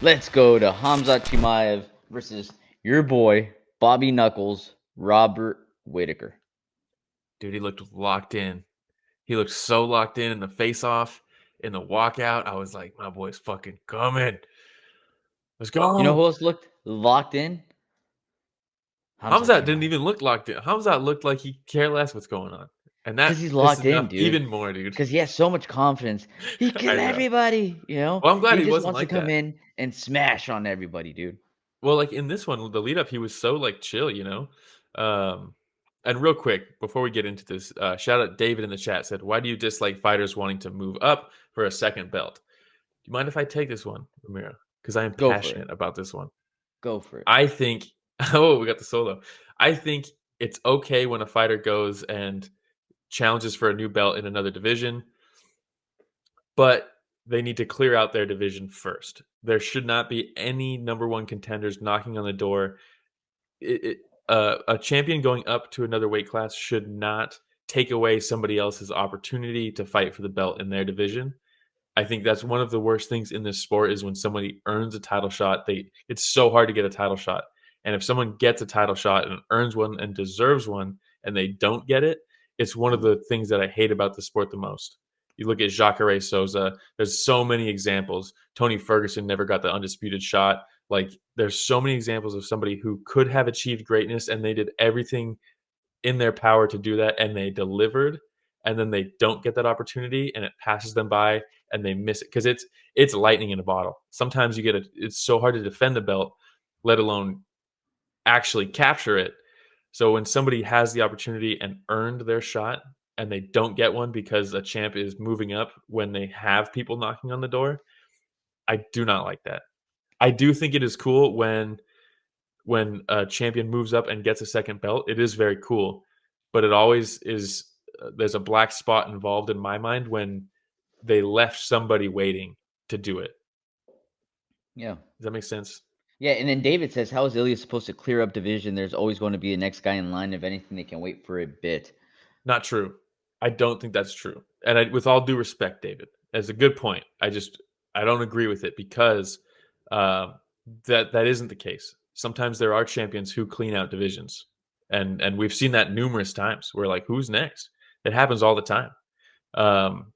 Let's go to Khamzat Chimaev versus your boy, Bobby Knuckles, Robert Whittaker. Dude, he looked locked in. He looked so locked in the face-off, in the walkout. I was like, my boy's fucking coming. Let's You know go. who else looked locked in? Khamzat Khamzat didn't Chimaev. even look locked in. Khamzat looked like he cared less what's going on. And Because that he's pisses locked me in, off dude. even more, dude. Because he has so much confidence. He I kills know. everybody, you know? Well, I'm glad He he just wasn't wants to like come that. in and smash on everybody, dude. Well, like in this one, the lead up, he was so like chill. Um, and real quick before we get into this, shout out David in the chat said, "Why do you dislike fighters wanting to move up for a second belt?" Do you mind if I take this one, Ramiro? Because I am Go for it. passionate about this one. Go for it. I think. Oh, we got the solo. I think it's okay when a fighter goes and challenges for a new belt in another division, but they need to clear out their division first. There should not be any number one contenders knocking on the door. A champion going up to another weight class should not take away somebody else's opportunity to fight for the belt in their division. I think that's one of the worst things in this sport is when somebody earns a title shot. It's so hard to get a title shot. And if someone gets a title shot and earns one and deserves one and they don't get it, it's one of the things that I hate about the sport the most. You look at Jacare Souza, there's so many examples. Tony Ferguson never got the undisputed shot. Like there's so many examples of somebody who could have achieved greatness and they did everything in their power to do that and they delivered and then they don't get that opportunity and it passes them by and they miss it because it's lightning in a bottle. Sometimes it's so hard to defend the belt, let alone actually capture it. So when somebody has the opportunity and earned their shot and they don't get one because a champ is moving up when they have people knocking on the door, I do not like that. I do think it is cool when a champion moves up and gets a second belt. It is very cool, but it always is. There's a black spot involved in my mind when they left somebody waiting to do it. Yeah. Does that make sense? Yeah, and then David says, how is Ilya supposed to clear up division? There's always going to be the next guy in line. If anything, they can wait for a bit. Not true. I don't think that's true. And with all due respect, David, as a good point, I don't agree with it because uh, that isn't the case. Sometimes there are champions who clean out divisions, and we've seen that numerous times. We're like, who's next? It happens all the time. Um,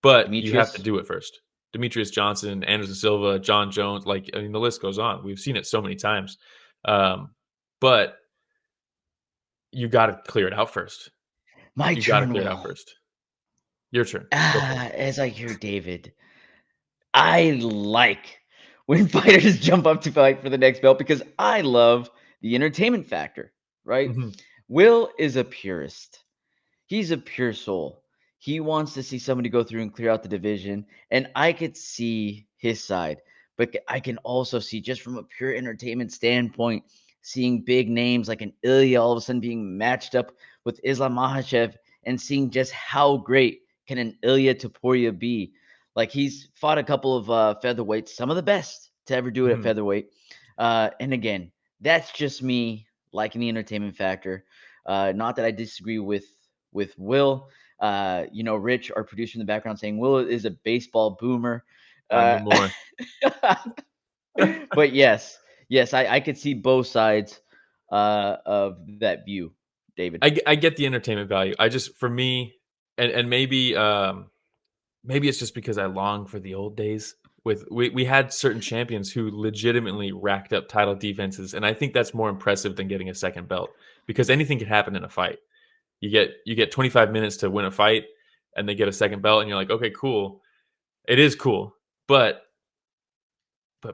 but you have to Demetrius? do it first. Demetrius Johnson, Anderson Silva, John Jones, like I mean, the list goes on. We've seen it so many times. Um, but you got to clear it out first. My You got to turn, clear it out Will. first. Your turn. Go for it. As I hear David, I like when fighters jump up to fight for the next belt because I love the entertainment factor, right? Mhm. Will is a purist. He's a pure soul. He wants to see somebody go through and clear out the division, and I could see his side, but I can also see just from a pure entertainment standpoint, seeing big names like an Ilya all of a sudden being matched up with Islam Makhachev and seeing just how great can an Ilya Taporia be. Like he's fought a couple of featherweights, some of the best to ever do it at Mhm. featherweight. And again, that's just me liking the entertainment factor. Not that I disagree with Will. Rich, our producer in the background, saying Will is a baseball boomer. Not Uh, anymore. but yes, I could see both sides of that view, David. I get the entertainment value. I just for me, and maybe it's just because I long for the old days. We had certain champions who legitimately racked up title defenses, and I think that's more impressive than getting a second belt because anything could happen in a fight. You get 25 minutes to win a fight, and they get a second belt, and you're like, okay, cool. It is cool, but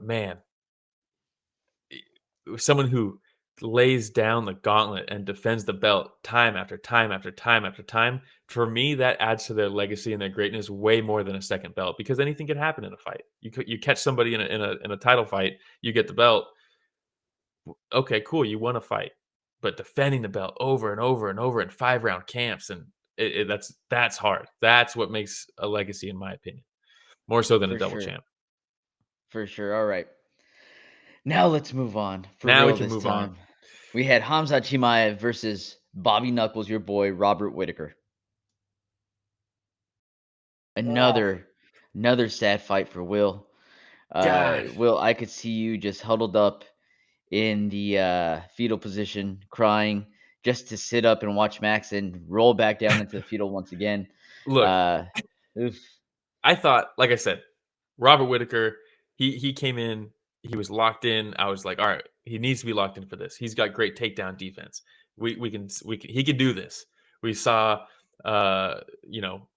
man, someone who lays down the gauntlet and defends the belt time after time after time after time, for me, that adds to their legacy and their greatness way more than a second belt because anything can happen in a fight. You catch somebody in a title fight, you get the belt. Okay, cool, you won a fight, but defending the belt over and over and over in 5 round camps and that's hard. That's what makes a legacy, in my opinion, more so than a For double sure. champ. For sure. All right. Now let's move on for Now we real can this move on. time. We had Khamzat Chimaev versus Bobby Knuckles, your boy, Robert Whittaker. Oh. Another sad fight for Will. God. Will, I could see you just huddled up in the fetal position, crying, just to sit up and watch Max and roll back down into the fetal once again. Look, Uh, oof. I thought, like I said, Robert Whittaker, he came in, he was locked in. I was like, all right, he needs to be locked in for this. He's got great takedown defense. We can he can do this. We saw, you know,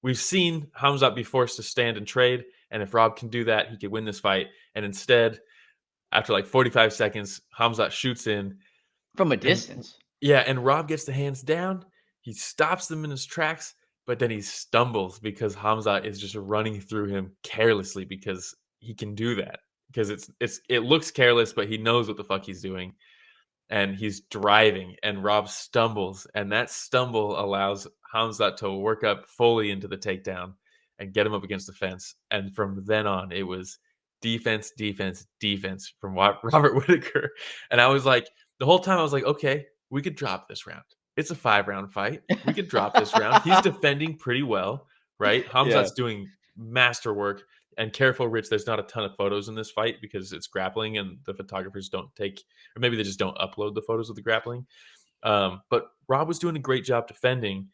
we've seen Khamzat be forced to stand and trade, and if Rob can do that, he could win this fight. And instead, after like 45 seconds, Khamzat shoots in, From a and distance. yeah, and Rob gets the hands down. He stops them in his tracks, but then he stumbles because Hamza is just running through him carelessly because he can do that. Because it looks careless, but he knows what the fuck he's doing. And he's driving, and Rob stumbles, and that stumble allows Hamza to work up fully into the takedown and get him up against the fence. And from then on, it was defense, defense, defense from Robert Whittaker. And I was like, the whole time I was like, okay, we could drop this round. It's a 5-round fight. We could drop this round. He's defending pretty well, right? Yeah. Hamzat's doing masterwork. And careful, Rich, there's not a ton of photos in this fight because it's grappling and the photographers don't take, or maybe they just don't upload the photos of the grappling. But Rob was doing a great job defending,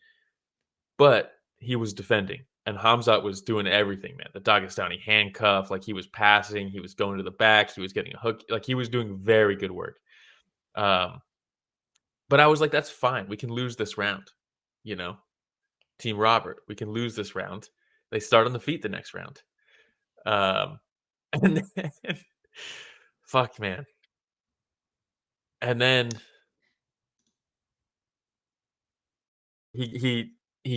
but he was defending. And Hamzat was doing everything, man. The Dagestani handcuff, like he was passing, he was going to the back, he was getting a hook, like he was doing very good work. Um, but I was like, that's fine. We can lose this round, you know, Team Robert. We can lose this round. They start on the feet the next round. Um, and then, fuck, man. And then he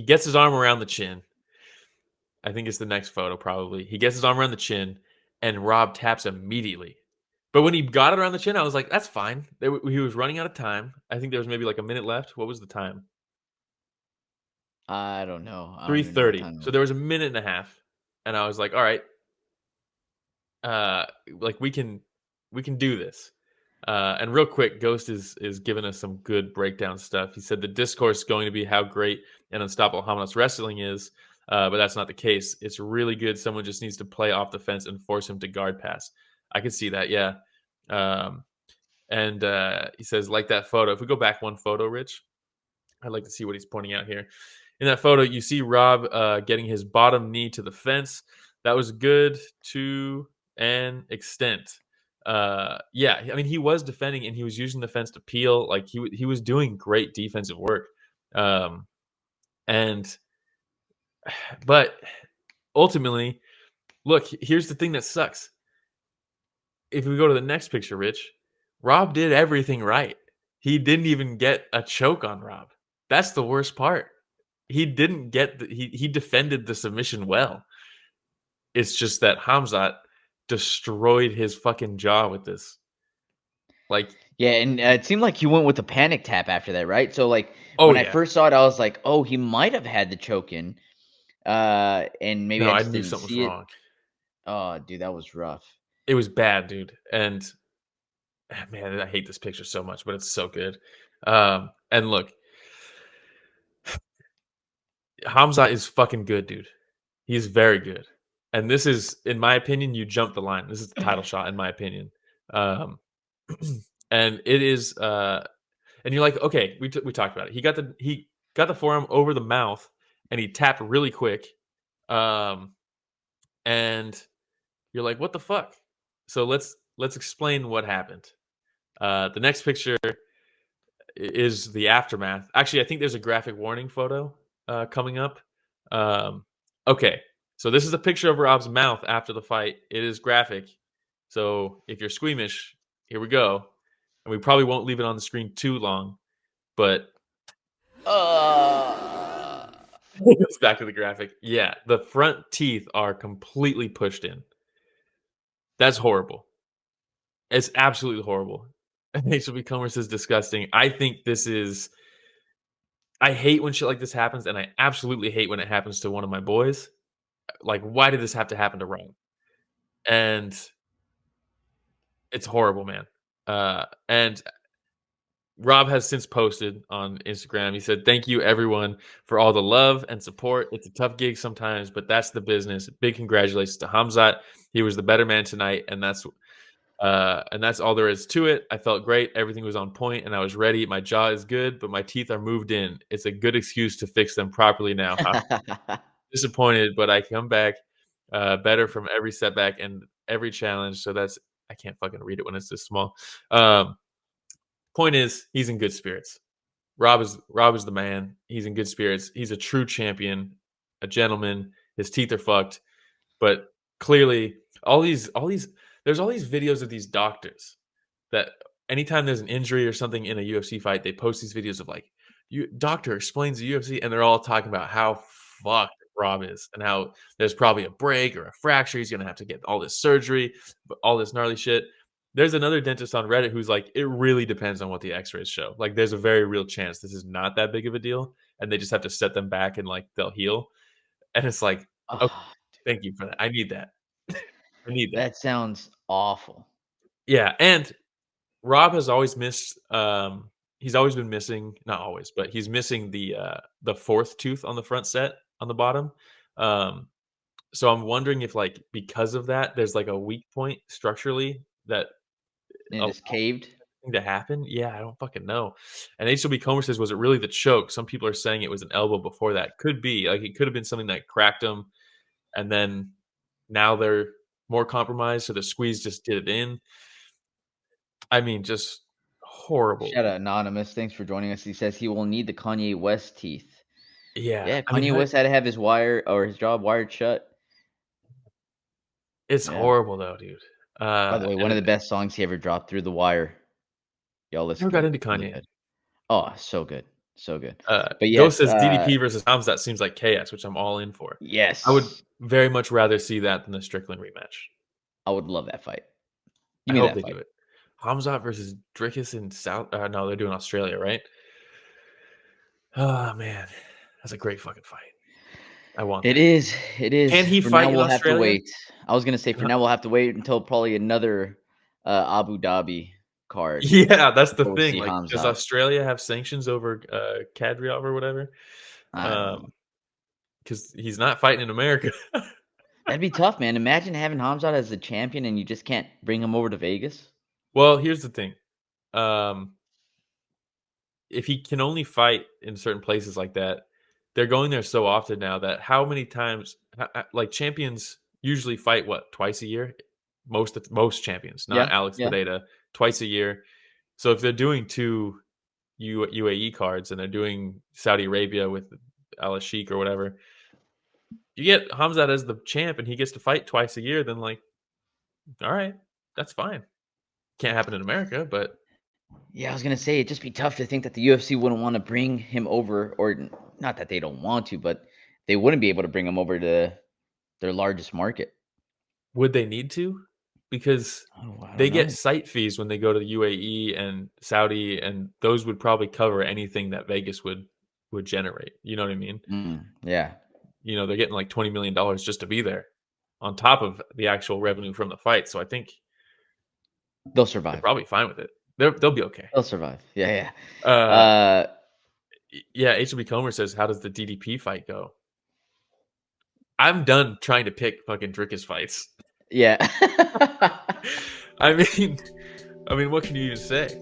gets his arm around the chin. I think it's the next photo, probably. He gets his arm around the chin, and Rob taps immediately. But when he got it around the chin, I was like, that's fine. He was running out of time. I think there was maybe like a minute left. What was the time? I don't know. I don't even know what 3:30. time it So was. there was a minute and a half. And I was like, all right, like we can do this. And real quick, Ghost is giving us some good breakdown stuff. He said the discourse is going to be how great and unstoppable Hamas wrestling is, but that's not the case. It's really good. Someone just needs to play off the fence and force him to guard pass. I can see that, yeah. Um, and he says, like that photo. If we go back one photo, Rich, I'd like to see what he's pointing out here. In that photo, you see Rob getting his bottom knee to the fence. That was good to an extent. Yeah, I mean, he was defending and he was using the fence to peel. Like he was doing great defensive work. Um, and but ultimately, look, here's the thing that sucks. If we go to the next picture, Rich, Rob did everything right. He didn't even get a choke on Rob. That's the worst part. He didn't get he defended the submission well. It's just that Hamzat destroyed his fucking jaw with this. Like, Yeah, and it seemed like he went with a panic tap after that, right? So, like, oh when I yeah, first saw it, I was like, "Oh, he might have had the choke in," and maybe no, I I just knew didn't something was see it. wrong. Oh, dude, that was rough. It was bad, dude. And man, I hate this picture so much, but it's so good. And look, Hamzat is fucking good, dude. He's very good. And this is, in my opinion, you jumped the line. This is the title shot, in my opinion. Um, and it is, and you're like, okay, we talked about it. He got the forearm over the mouth, and he tapped really quick. Um, and you're like, what the fuck? So let's explain what happened. The next picture is the aftermath. Actually, I think there's a graphic warning photo coming up. Um, okay, so this is a picture of Rob's mouth after the fight. It is graphic, so if you're squeamish, here we go. And we probably won't leave it on the screen too long, but Uh, it's back to the graphic. Yeah, the front teeth are completely pushed in. That's horrible. It's absolutely horrible. And HB Comer says disgusting. I think this is. I hate when shit like this happens, and I absolutely hate when it happens to one of my boys. Like, why did this have to happen to Ryan? And it's horrible, man. And Rob has since posted on Instagram. He said, "Thank you, everyone, for all the love and support. It's a tough gig sometimes, but that's the business. Big congratulations to Hamzat. He was the better man tonight, and that's all there is to it. I felt great. Everything was on point, and I was ready. My jaw is good, but my teeth are moved in. It's a good excuse to fix them properly now. Disappointed, but I come back better from every setback and every challenge. So that's I can't fucking read it when it's this small. Point is, he's in good spirits. Rob is the man. He's in good spirits. He's a true champion, a gentleman. His teeth are fucked, but clearly, there's all these videos of these doctors that anytime there's an injury or something in a UFC fight, they post these videos of like, you doctor explains the UFC, and they're all talking about how fucked Rob is and how there's probably a break or a fracture. He's gonna have to get all this surgery, all this gnarly shit. There's another dentist on Reddit who's like, it really depends on what the X-rays show. Like, there's a very real chance this is not that big of a deal, and they just have to set them back and like they'll heal. And it's like, okay, Oh, thank you for that. I need that. I need that. that sounds awful. Yeah, and Rob has always missed. He's always been missing. Not always, but he's missing the fourth tooth on the front set on the bottom. Um, so I'm wondering if, like, because of that, there's like a weak point structurally that And it allows just caved. something to happen. Yeah, I don't fucking know. And HLB Comer says, was it really the choke? Some people are saying it was an elbow before that. Could be. Like, it could have been something that cracked him, and then now they're more compromised, so the squeeze just did it in. I mean, just horrible. Shout out Anonymous. Thanks for joining us. He says he will need the Kanye West teeth. Yeah, Yeah, I mean, Kanye West had to have his jaw wired shut. it's Yeah. horrible though, dude. By the way, one And of the best songs he ever dropped, Through the Wire. Y'all listen never to got it. into Really Kanye. good. Oh, so good. So good. But Ghost yes, says DDP versus Khamzat seems like chaos, which I'm all in for. I would yes. very much rather see that than the Strickland rematch. I would love that fight. I Give me hope that they do fight. it. Khamzat versus Drickus in South. No, they're doing Australia, right? Oh man, that's a great fucking fight. I want It that. is. It is. Can he For now, fight in we'll have to Australia? wait. I was gonna say for now we'll have to wait until probably another Abu Dhabi card Yeah, that's the before we thing. see Like, does Khamzat. Australia have sanctions over Kadyrov or whatever? I don't know. Because he's not fighting in America. That'd be tough, man. Imagine having Khamzat as the champion and you just can't bring him over to Vegas. Well, here's the thing. Um, if he can only fight in certain places like that, they're going there so often now that how many times, like champions usually fight what, twice a year? Most champions, not Yeah, Alex yeah. Pededa, twice a year. So if they're doing two UAE cards and they're doing Saudi Arabia with Al Sheikh or whatever, you get Hamzat as the champ and he gets to fight twice a year, then like, all right, that's fine. Can't happen in America, but Yeah, I was gonna say it'd just be tough to think that the UFC wouldn't want to bring him over, or not that they don't want to, but they wouldn't be able to bring him over to their largest market. would they need to? Because Oh, I they don't get know. site fees when they go to the UAE and Saudi, and those would probably cover anything that Vegas would generate. You know what I mean? Yeah, You know, they're getting like $20 million just to be there, on top of the actual revenue from the fight. So I think they'll they're survive. probably fine with it. They'll be okay. They'll survive. Yeah, yeah. Uh, yeah. HB Comer says, "How does the DDP fight go?" I'm done trying to pick fucking Drickus fights. Yeah. I mean, what can you even say?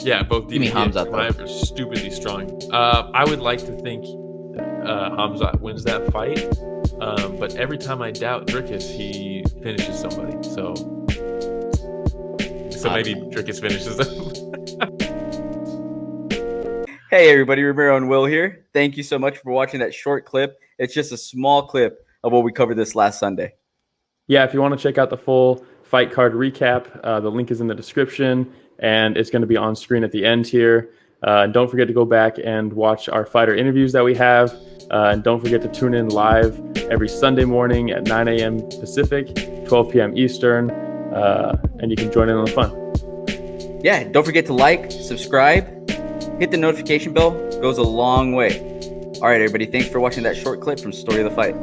Yeah, both Give me DDP and Hamzat though. Chimaev are stupidly strong. I would like to think Khamzat wins that fight, but every time I doubt Drickus, he finishes somebody. So I maybe don't know. Drickus finishes them. Hey everybody, Romero and Will here. Thank you so much for watching that short clip. It's just a small clip of what we covered this last Sunday. Yeah, if you want to check out the full fight card recap, the link is in the description, and it's going to be on screen at the end here. Don't forget to go back and watch our fighter interviews that we have. And don't forget to tune in live every Sunday morning at 9 a.m. Pacific, 12 p.m. Eastern, and you can join in on the fun. Yeah, don't forget to like, subscribe, hit the notification bell. It goes a long way. All right, everybody, thanks for watching that short clip from Story of the Fight.